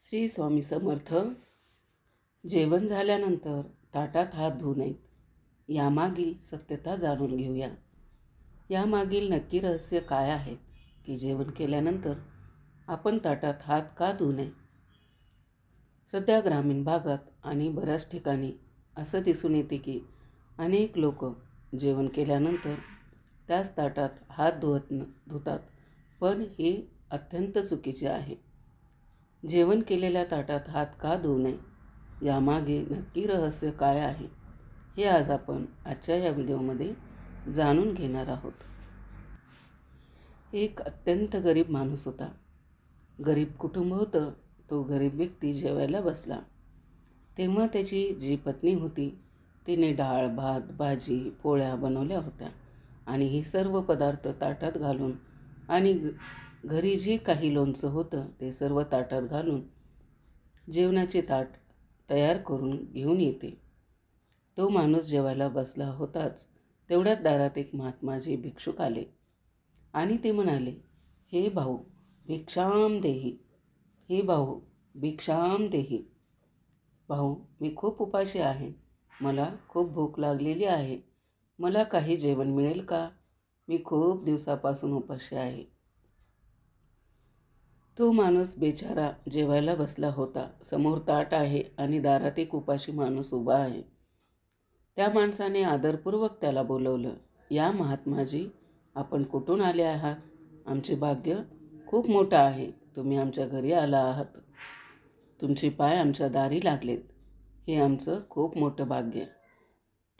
श्री स्वामी समर्थ. जेवण झाल्यानंतर ताटात हात धुऊ नयेत. यामागील सत्यता जाणून घेऊया. यामागील नक्की रहस्य काय आहे की जेवण केल्यानंतर आपण ताटात हात का धुऊ नये? सध्या ग्रामीण भागात आणि बऱ्याच ठिकाणी असं दिसून येते की अनेक लोक जेवण केल्यानंतर त्याच ताटात हात धुतात, पण हे अत्यंत चुकीचे आहे. जेवण केलेल्या ताटात हात का धुऊ नये, यामागे नक्की रहस्य काय आहे, हे आज आपण आजच्या या व्हिडिओमध्ये जाणून घेणार आहोत. एक अत्यंत गरीब माणूस होता. गरीब कुटुंब होतं. तो गरीब व्यक्ती जेवायला बसला तेव्हा त्याची जी पत्नी होती तिने डाळ, भात, भाजी, पोळ्या बनवल्या होत्या आणि हे सर्व पदार्थ ताटात घालून आणि घरी जे काही लोणचं होतं ते सर्व ताटात घालून जेवणाचे ताट तयार करून घेऊन येते. तो माणूस जेवायला बसला होताच तेवढ्यात दारात एक महात्माजी भिक्षुक आले आणि ते म्हणाले, हे भाऊ भिक्षाम देही, हे भाऊ भिक्षाम देही. भाऊ, मी खूप उपाशी आहे. मला खूप भूक लागलेली आहे. मला काही जेवण मिळेल का? मी खूप दिवसापासून उपाशी आहे. तो माणूस बेचारा जेवायला बसला होता. समोर ताट आहे आणि दारात एक उपाशी माणूस उभा आहे. त्या माणसाने आदरपूर्वक त्याला बोलवलं. या महात्माजी, आपण कुठून आले आहात? आमचे भाग्य खूप मोठं आहे. तुम्ही आमच्या घरी आला आहात. तुमचे पाय आमच्या दारी लागलेत. हे आमचं खूप मोठं भाग्य.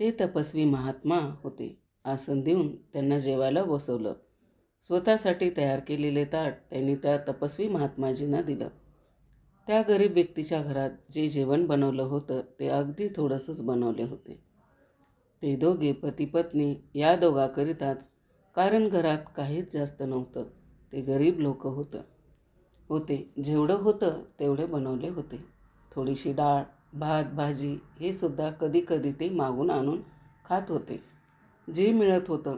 ते तपस्वी महात्मा होते. आसन देऊन त्यांना जेवायला बसवलं. स्वतःसाठी तयार केलेले ताट त्यांनी त्या तपस्वी महात्माजींना दिलं. त्या गरीब व्यक्तीच्या घरात जे जेवण बनवलं होतं ते अगदी थोडंसंच बनवले होते. ते दोघे पती पत्नी या दोघांकरिताच, कारण घरात काहीच जास्त नव्हतं. ते गरीब लोक होते. जेवढं होतं तेवढे बनवले होते. थोडीशी डाळ, भात, भाजी हे सुद्धा कधी कधी ते मागून आणून खात होते. जे मिळत होतं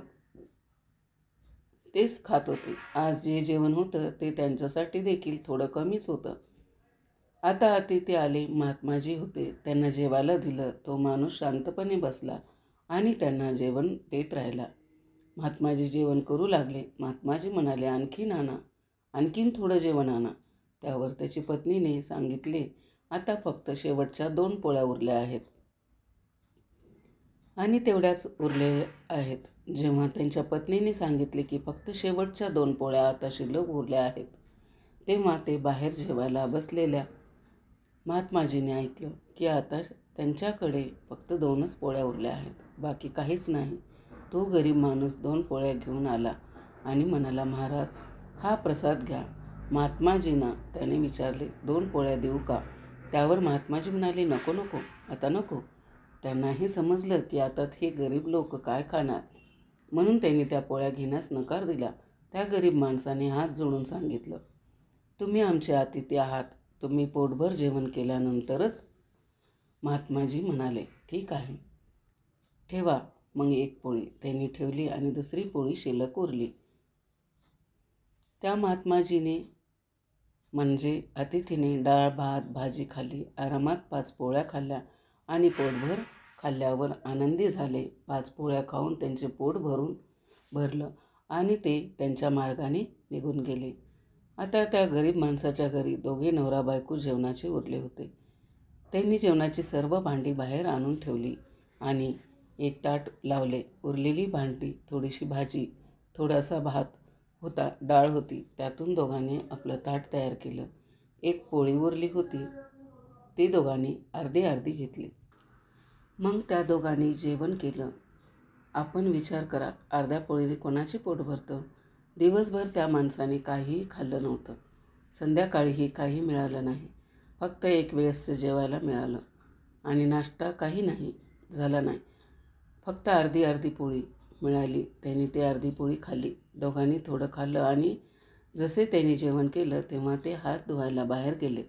तेच खात होते. आज जे जेवण होतं ते त्यांच्यासाठी देखील थोडं कमीच होतं. आता अतिथी आले. महात्माजी होते. त्यांना जेवायला दिलं. तो माणूस शांतपणे बसला आणि त्यांना जेवण देत राहिला. महात्माजी जेवण करू लागले. महात्माजी म्हणाले, आणखीन आणा, आणखीन थोडं जेवण आणा. त्यावर त्याची पत्नीने सांगितले, आता फक्त शेवटच्या 2 पोळ्या उरल्या आहेत आणि तेवढ्याच उरलेल्या आहेत. जेव्हा त्यांच्या पत्नीने सांगितले की फक्त शेवटच्या 2 पोळ्या आता शिल्लक उरल्या आहेत, तेव्हा ते बाहेर जेवायला बसलेल्या महात्माजीने ऐकलं की आता त्यांच्याकडे फक्त 2च पोळ्या उरल्या आहेत, बाकी काहीच नाही. तो गरीब माणूस 2 पोळ्या घेऊन आला आणि म्हणाला, महाराज हा प्रसाद घ्या. महात्माजींना त्याने विचारले, 2 पोळ्या देऊ का? त्यावर महात्माजी म्हणाले, नको नको, आता नको. त्यांनाही समजलं की आता हे गरीब लोक काय खाणार, म्हणून त्यांनी त्या पोळ्या घेण्यास नकार दिला. त्या गरीब माणसाने हात जोडून सांगितलं, तुम्ही आमचे अतिथी आहात. तुम्ही पोटभर जेवण केल्यानंतरच. महात्माजी म्हणाले, ठीक आहे, ठेवा मग 1 पोळी. त्यांनी ठेवली आणि दुसरी पोळी शिल्लक उरली. त्या महात्माजीने म्हणजे अतिथीने डाळ, भात, भाजी खाल्ली. आरामात 5 पोळ्या खाल्ल्या आणि पोटभर खाल्ल्यावर आनंदी झाले. 5 पोळ्या खाऊन त्यांचे पोट भरलं आणि ते त्यांच्या मार्गाने निघून गेले. आता त्या गरीब माणसाच्या घरी दोघे नवरा बायको जेवणाचे उरले होते. त्यांनी जेवणाची सर्व भांडी बाहेर आणून ठेवली आणि एक ताट लावले. उरलेली भांडी, थोडीशी भाजी, थोडासा भात होता, डाळ होती, त्यातून दोघांनी आपलं ताट तयार केलं. 1 पोळी उरली होती, ती दोघांनी अर्धी अर्धी घेतली. मग त्या दोघांनी जेवण केलं. आपण विचार करा, अर्ध्या पोळीने कोणाचे पोट भरतं? दिवसभर त्या माणसाने काहीही खाल्लं नव्हतं. संध्याकाळीही काही मिळालं नाही. फक्त 1 वेळेसचं जेवायला मिळालं आणि नाश्ता काही नाही झाला नाही. फक्त अर्धी अर्धी पोळी मिळाली. त्यांनी ती अर्धी पोळी खाल्ली. दोघांनी थोडं खाल्लं आणि जसे त्यांनी जेवण केलं तेव्हा ते हात धुवायला बाहेर गेले.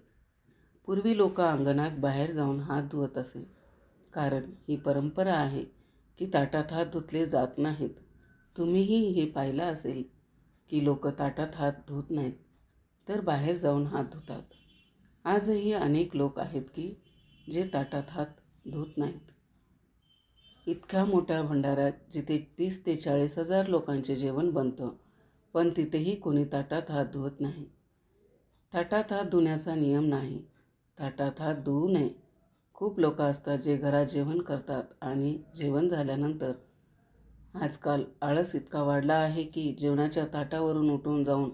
पूर्वी लोक अंगणात बाहेर जाऊन हात धुवत असे, कारण ही परंपरा आहे की ताटात हात धुतले जात नाहीत. तुम्हीही हे पाहिलं असेल की लोक ताटात हात धुत नाहीत तर बाहेर जाऊन हात धुतात. आजही अनेक लोक आहेत की जे ताटात हात धुत नाहीत. इतक्या मोठ्या भंडाऱ्यात जिथे 30 ते 40 हजार लोकांचे जेवण बनतं, पण तिथेही कोणी ताटात हात धुवत नाही. ताटात हात धुण्याचा नियम नाही. ताटात हात धुवू नये. खूप लोक असतात जे घरात जेवण करतात आणि जेवण झाल्यानंतर आजकाल आळस इतका वाढला आहे की जेवणाच्या ताटावरून उठून जाऊन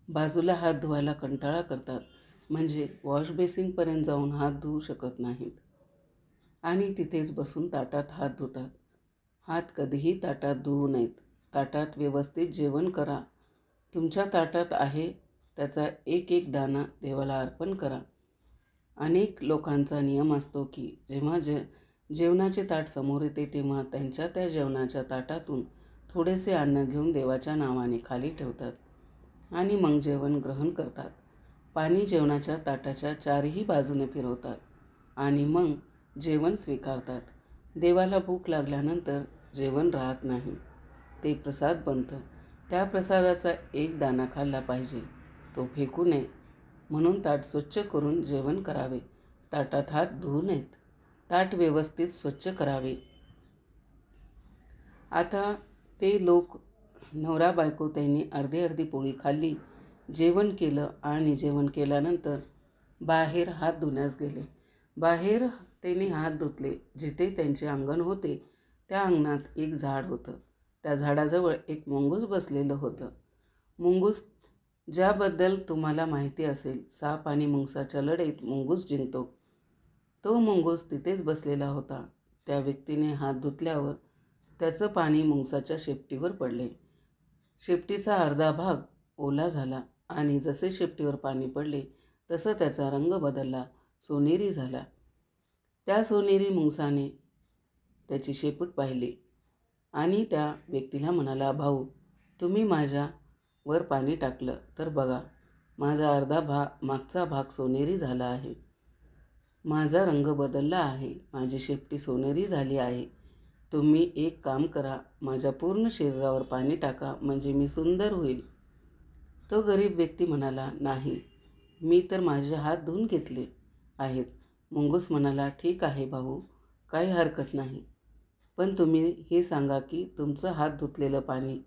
बाजूला हात धुवायला कंटाळा करतात, म्हणजे वॉश बेसिनपर्यंत जाऊन हात धुवू शकत नाहीत आणि तिथेच बसून ताटात हात धुतात. हात कधीही ताटात धुवू नयेत. ताटात व्यवस्थित जेवण करा. तुमच्या ताटात आहे त्याचा एक एक दाणा देवाला अर्पण करा. अनेक लोकांचा नियम असतो की जेव्हा जेवणाचे ताट समोर येते तेव्हा त्यांच्या त्या जेवणाच्या ताटातून थोडेसे अन्न घेऊन देवाच्या नावाने खाली ठेवतात आणि मग जेवण ग्रहण करतात. पाणी जेवणाच्या ताटाच्या चारही बाजूने फिरवतात आणि मग जेवण स्वीकारतात. देवाला भूक लागल्यानंतर जेवण राहत नाही, ते प्रसाद बनतं. त्या प्रसादाचा एक दाणा खाल्ला पाहिजे, तो फेकू नये. म्हणून ताट स्वच्छ करून जेवण करावे. ताटात हात धुवू नयेत. ताट व्यवस्थित स्वच्छ करावे. आता ते लोक नवरा बायको त्यांनी अर्धी पोळी खाल्ली, जेवण केलं आणि जेवण केल्यानंतर बाहेर हात धुण्यास गेले. बाहेर त्यांनी हात धुतले. जिथे त्यांचे अंगण होते त्या अंगणात एक झाड होतं. त्या झाडाजवळ एक मुंगूस बसलेलं होतं. मुंगूस, ज्याबद्दल तुम्हाला माहिती असेल, साप आणि मुंगसाच्या लढाईत मुंगूस जिंकतो, तो मुंगूस तिथेच बसलेला होता. त्या व्यक्तीने हात धुतल्यावर त्याचं पाणी मुंगसाच्या शेपटीवर पडले. शेपटीचा अर्धा भाग ओला झाला आणि जसे शेपटीवर पाणी पडले तसं त्याचा रंग बदलला, सोनेरी झाला. त्या सोनेरी मुंगसाने त्याची शेपूट पाहिली आणि त्या व्यक्तीला म्हणाला, भाऊ, तुम्ही माझ्यावर पाणी टाकलं तर बघा, माझा मागचा भाग सोनेरी झाला आहे. माझा रंग बदलला आहे. माझी शेपटी सोनेरी झाली आहे. तुम्ही एक काम करा, माझ्या पूर्ण शरीरावर पाणी टाका, म्हणजे मी सुंदर होईल. तो गरीब व्यक्ती म्हणाला, नाही, मी तर माझे हात धुवून घेतले आहेत. मुंगूस म्हणाला, ठीक आहे भाऊ, काही हरकत नाही, पण तुम्ही हे सांगा की तुमचं हात धुतलेलं पाणी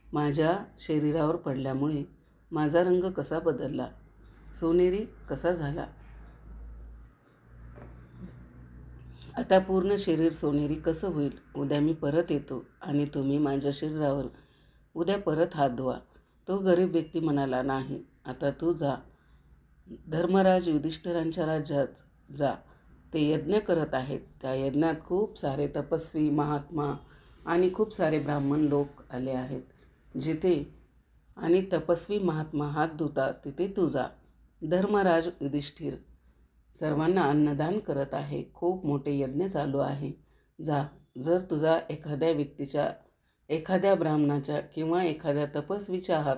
माझ्या शरीरावर पडल्यामुळे माझा रंग कसा बदलला, सोनेरी कसा झाला? आता पूर्ण शरीर सोनेरी कसं होईल? उद्या मी परत येतो आणि तुम्ही माझ्या शरीरावर उद्या परत हात धुवा. तो गरीब व्यक्ती म्हणाला, नाही, आता तू जा. धर्मराज युधिष्ठिरांच्या राज्यात जा. ते यज्ञ करत आहेत. त्या यज्ञात खूप सारे तपस्वी, महात्मा आणि खूप सारे ब्राह्मण लोक आले आहेत. जिथे आणि तपस्वी महात्मा हात धुतात तिथे तू जा. धर्मराज युधिष्ठिर सर्वांना अन्नदान करत आहे. खूप मोठे यज्ञ चालू आहे. जा. जर तुझा एखाद्या व्यक्तीच्या, एखाद्या ब्राह्मणाच्या किंवा एखाद्या तपस्वीच्या हात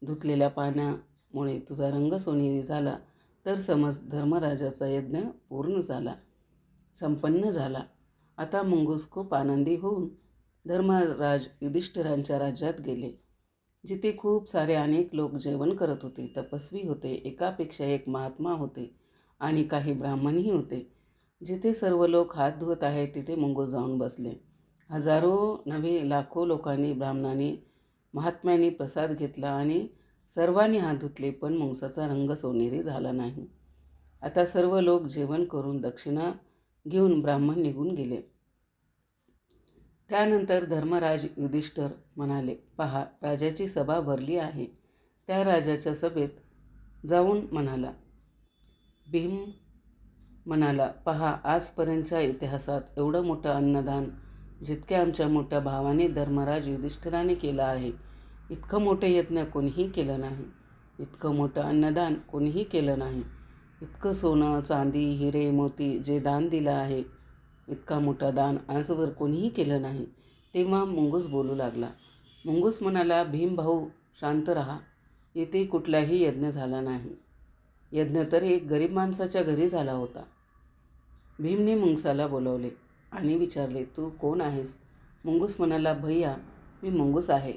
धुतलेल्या पाण्यामुळे तुझा रंग सोनेरी झाला तर समज धर्मराजाचा यज्ञ पूर्ण झाला, संपन्न झाला. आता मुंगूस खूप आनंदी होऊन धर्मराज युधिष्ठिरांच्या राज्यात गेले. जिथे खूप सारे अनेक लोक जेवण करत होते, तपस्वी होते, एकापेक्षा एक महात्मा होते आणि काही ब्राह्मणही होते. जिथे सर्व लोक हात धुवत आहेत तिथे मुंगूस जाऊन बसले. हजारो नव्हे लाखो लोकांनी, ब्राह्मणांनी, महात्म्यांनी प्रसाद घेतला आणि सर्वांनी हात धुतले, पण मुंगसाचा रंग सोनेरी झाला नाही. आता सर्व लोक जेवण करून दक्षिणा घेऊन ब्राह्मण निघून गेले. त्यानंतर धर्मराज युधिष्ठिर म्हणाले, पहा, राजाची सभा भरली आहे. त्या राजाच्या सभेत जाऊन म्हणाला, भीम म्हणाला, पहा, आजपर्यंतच्या इतिहासात एवढं मोठं अन्नदान जितके आमच्या मोठ्या भावाने धर्मराज युधिष्ठिराने केलं आहे, इतकं मोठं यज्ञ कोणीही केलं नाही. इतकं मोठं अन्नदान कोणीही केलं नाही. इतकं सोनं, चांदी, हिरे, मोती जे दान दिलं आहे, इतका मोठा दान आजवर कोणीही केलं नाही. तेव्हा मुंगूस बोलू लागला. मुंगूस म्हणाला, भीम भाऊ, शांत राहा. इथे कुठलाही यज्ञ झाला नाही. यज्ञ तर एक गरीब माणसाच्या घरी झाला होता. भीमने मुंगसाला बोलवले आणि विचारले, तू कोण आहेस? मुंगूस म्हणाला, भैया, मी मुंगूस आहे.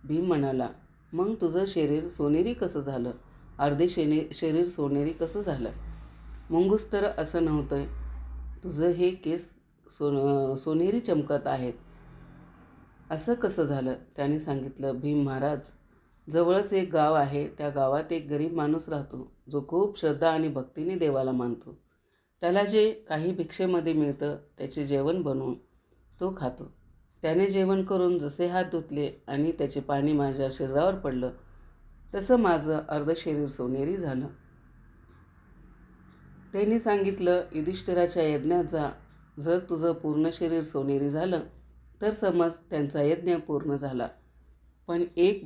भीम म्हणाला, मग तुझं शरीर सोनेरी कसं झालं? अर्धे शरीर सोनेरी कसं झालं? मुंगूस तर असं नव्हतं, तुझं हे केस सोनेरी चमकत आहेत, असं कसं झालं? त्याने सांगितलं, भीम महाराज, जवळच एक गाव आहे. त्या गावात एक गरीब माणूस राहतो, जो खूप श्रद्धा आणि भक्तीने देवाला मानतो. त्याला जे काही भिक्षेमध्ये मिळतं त्याचे जेवण बनवून तो खातो. त्याने जेवण करून जसे हात धुतले आणि त्याचे पाणी माझ्या शरीरावर पडलं, तसं माझं अर्ध शरीर सोनेरी झालं. त्यांनी सांगितलं, युधिष्ठिराच्या यज्ञात जा. जर तुझं पूर्ण शरीर सोनेरी झालं तर समज त्यांचा यज्ञ पूर्ण झाला. पण ऐक,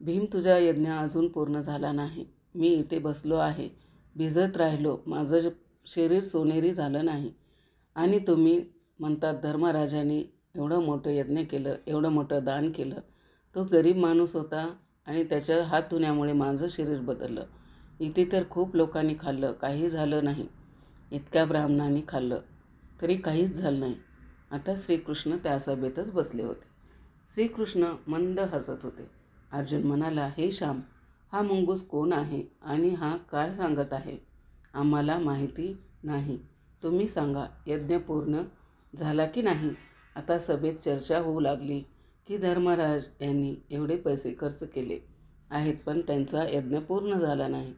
भीम, तुझा यज्ञ अजून पूर्ण झाला नाही. मी इथे बसलो आहे, भिजत राहिलो, माझं शरीर सोनेरी झालं नाही. आणि तुम्ही म्हणतात धर्मराजाने एवढं मोठं यज्ञ केलं, एवढं मोठं दान केलं. तो गरीब माणूस होता आणि त्याच्या हात धुण्यामुळे माझं शरीर बदललं. इथे तर खूप लोकांनी खाल्लं, काही झालं नाही. इतक्या ब्राह्मणांनी खाल्लं तरी काहीच झालं नाही. आता श्रीकृष्ण त्या सभेतच बसले होते. श्रीकृष्ण मंद हसत होते. अर्जुन म्हणाला, हे श्याम, हा मुंगूस कोण आहे आणि हा काय सांगत आहे? आम्हाला माहिती नाही, तुम्ही सांगा, यज्ञ पूर्ण झाला की नाही? आता सभेत चर्चा होऊ लागली की धर्मराज यांनी एवढे पैसे खर्च केले आहेत पण त्यांचा यज्ञ पूर्ण झाला नाही.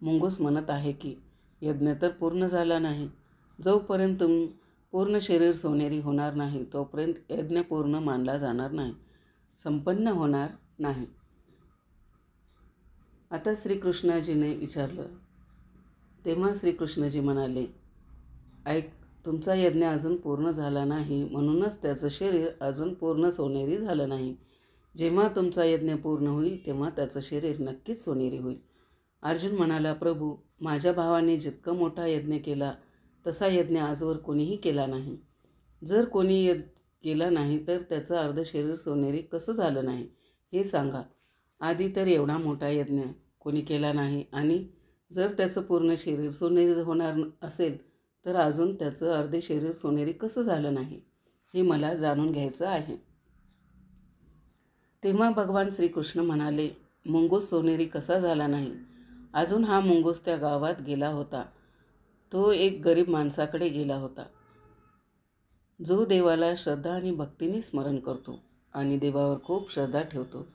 मुंगूस म्हणत आहे की यज्ञ तर पूर्ण झाला नाही. जोपर्यंत पूर्ण शरीर सोनेरी होणार नाही तोपर्यंत यज्ञ पूर्ण मानला जाणार नाही, संपन्न होणार नाही. आता श्रीकृष्णाजीने विचारलं. तेव्हा श्रीकृष्णजी म्हणाले, ऐक, तुमचा यज्ञ अजून पूर्ण झाला नाही, म्हणूनच त्याचं शरीर अजून पूर्ण सोनेरी झालं नाही. जेव्हा तुमचा यज्ञ पूर्ण होईल तेव्हा त्याचं शरीर नक्कीच सोनेरी होईल. अर्जुन म्हणाला, प्रभू, माझ्या भावाने जितका मोठा यज्ञ केला तसा यज्ञ आजवर कोणीही केला नाही. जर कोणी केला नाही तर त्याचं अर्ध शरीर सोनेरी कसं झालं नाही हे सांगा. आधी तर एवढा मोठा यज्ञ कोणी केला नाही आणि जर त्याचं पूर्ण शरीर सोनेरी होणार असेल तर अजून त्याचं अर्धे शरीर सोनेरी कसं झालं नाही हे मला जाणून घ्यायचं आहे. तेव्हा भगवान श्रीकृष्ण म्हणाले, मुंगूस सोनेरी कसा झाला नाही? अजून हा मुंगूस त्या गावात गेला होता. तो एक गरीब माणसाकडे गेला होता, जो देवाला श्रद्धा आणि भक्तीने स्मरण करतो आणि देवावर खूप श्रद्धा ठेवतो.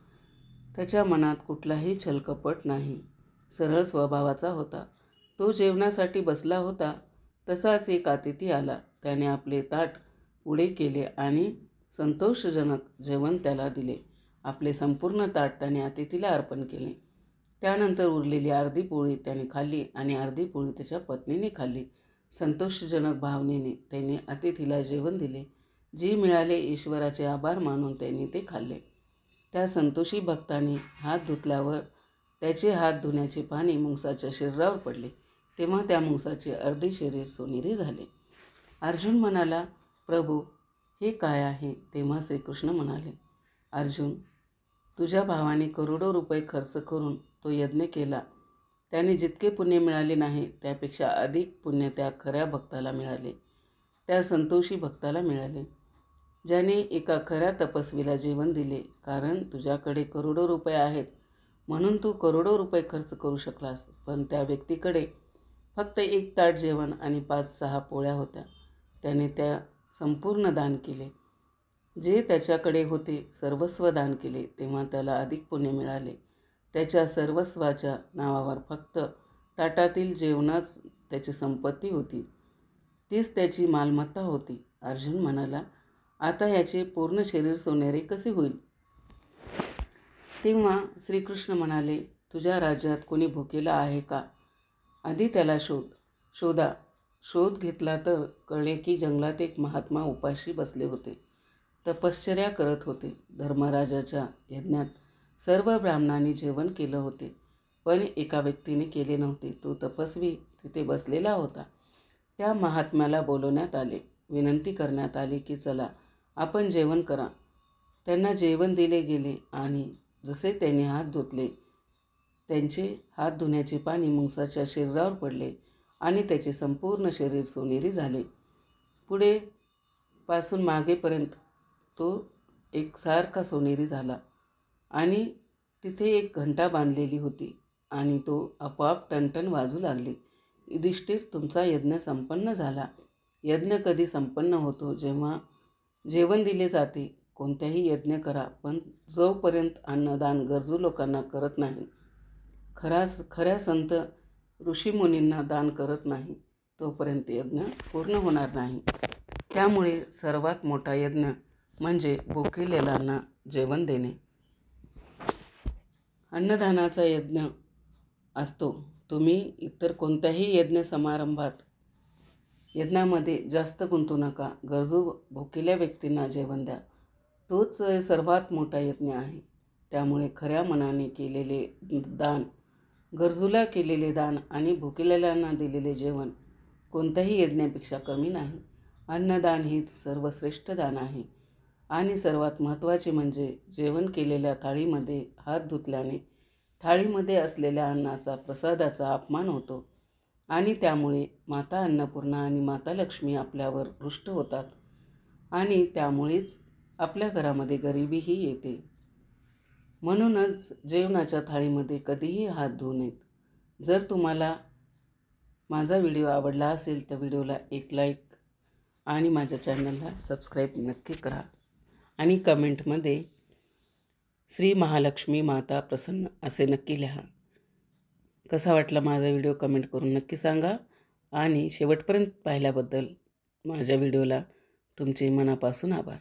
त्याच्या मनात कुठलाही छलकपट नाही, सरळ स्वभावाचा होता. तो जेवणासाठी बसला होता. तसाच एक अतिथी आला. त्याने आपले ताट पुढे केले आणि संतोषजनक जेवण त्याला दिले. आपले संपूर्ण ताट त्याने अतिथीला अर्पण केले. त्यानंतर उरलेली अर्धी पोळी त्याने खाल्ली आणि अर्धी पोळी त्याच्या पत्नीने खाल्ली. संतोषजनक भावनेने त्याने अतिथीला जेवण दिले. जे मिळाले ईश्वराचे आभार मानून त्यांनी ते खाल्ले. त्या संतोषी भक्ताने हात धुतल्यावर त्याचे हात धुण्याचे पाणी मुंगसाच्या शरीरावर पडले. तेव्हा त्या मुंगसाचे अर्धे शरीर सोनेरी झाले. अर्जुन म्हणाला, प्रभू, हे काय आहे? तेव्हा श्रीकृष्ण म्हणाले, अर्जुन, तुझ्या भावाने करोडो रुपये खर्च करून तो यज्ञ केला. त्याने जितके पुण्य मिळाले नाही त्यापेक्षा अधिक पुण्य त्या खऱ्या भक्ताला मिळाले, त्या संतोषी भक्ताला मिळाले, ज्याने एका खऱ्या तपस्वीला जेवण दिले. कारण तुझ्याकडे करोडो रुपये आहेत म्हणून तू करोडो रुपये खर्च करू शकलास, पण त्या व्यक्तीकडे फक्त एक ताट जेवण आणि 5-6 पोळ्या होत्या. त्याने त्या संपूर्ण दान केले. जे त्याच्याकडे होते सर्वस्व दान केले, तेव्हा त्याला अधिक पुण्य मिळाले. त्याच्या सर्वस्वाच्या नावावर फक्त ताटातील जेवणाच त्याची संपत्ती होती, तीच त्याची मालमत्ता होती. अर्जुन म्हणाला, आता याचे पूर्ण शरीर सोनेरी कसे होईल? तेव्हा श्रीकृष्ण म्हणाले, तुझ्या राज्यात कोणी भुकेला आहे का? आधी त्याला शोधा. शोध घेतला तर कळले की जंगलात एक महात्मा उपाशी बसले होते, तपश्चर्या करत होते. धर्मराजाच्या यज्ञात सर्व ब्राह्मणांनी जेवण केलं होते, पण एका व्यक्तीने केले नव्हते. तो तपस्वी तिथे बसलेला होता. त्या महात्म्याला बोलवण्यात आले. विनंती करण्यात आली की चला, आपण जेवण करा. त्यांना जेवण दिले गेले आणि जसे त्यांनी हात धुतले त्यांचे हात धुण्याचे पाणी मुंगसाच्या शरीरावर पडले आणि त्याचे संपूर्ण शरीर सोनेरी झाले. पुढे पासून मागेपर्यंत तो एकसारखा सोनेरी झाला आणि तिथे एक घंटा बांधलेली होती आणि तो आपोआप टणटण वाजू लागली. युधिष्ठिर, तुमचा यज्ञ संपन्न झाला. यज्ञ कधी संपन्न होतो? जेव्हा जेवण दिले जाते. कोणत्याही यज्ञ करा, पण जोपर्यंत अन्नदान गरजू लोकांना करत नाही, खऱ्या संत ऋषीमुनींना दान करत नाही, तोपर्यंत यज्ञ पूर्ण होणार नाही. त्यामुळे सर्वात मोठा यज्ञ म्हणजे भुकेलेल्यांना जेवण देणे. अन्नदानाचा यज्ञ असतो. तुम्ही इतर कोणत्याही यज्ञामध्ये जास्त गुंतू नका. गरजू भुकेल्या व्यक्तींना जेवण द्या. तोच सर्वात मोठा यज्ञ आहे. त्यामुळे खऱ्या मनाने केलेले दान, गरजूला केलेले दान आणि भुकेलेल्यांना दिलेले जेवण कोणत्याही यज्ञापेक्षा कमी नाही. अन्नदान हीच सर्वश्रेष्ठ दान आहे. आणि सर्वात महत्त्वाचे म्हणजे जेवण केलेल्या थाळीमध्ये हात धुतल्याने थाळीमध्ये असलेल्या अन्नाचा, प्रसादाचा अपमान होतो आणि त्यामुळे माता अन्नपूर्णा आणि माता लक्ष्मी आपल्यावर रुष्ट होतात आणि त्यामुळेच आपल्या घरामध्ये गरिबीही येते. म्हणूनच जेवणाच्या थाळीमध्ये कधीही हात धुवू नयेत. जर तुम्हाला माझा व्हिडिओ आवडला असेल तर व्हिडिओला एक लाईक आणि माझ्या चॅनलला सबस्क्राईब नक्की करा आणि कमेंटमध्ये श्री महालक्ष्मी माता प्रसन्न असे नक्की लिहा. कसा वाटला माझा व्हिडिओ कमेंट करून नक्की सांगा आणि शेवटपर्यंत पाहिल्याबद्दल माझ्या व्हिडिओला तुमचे मनापासून आभार.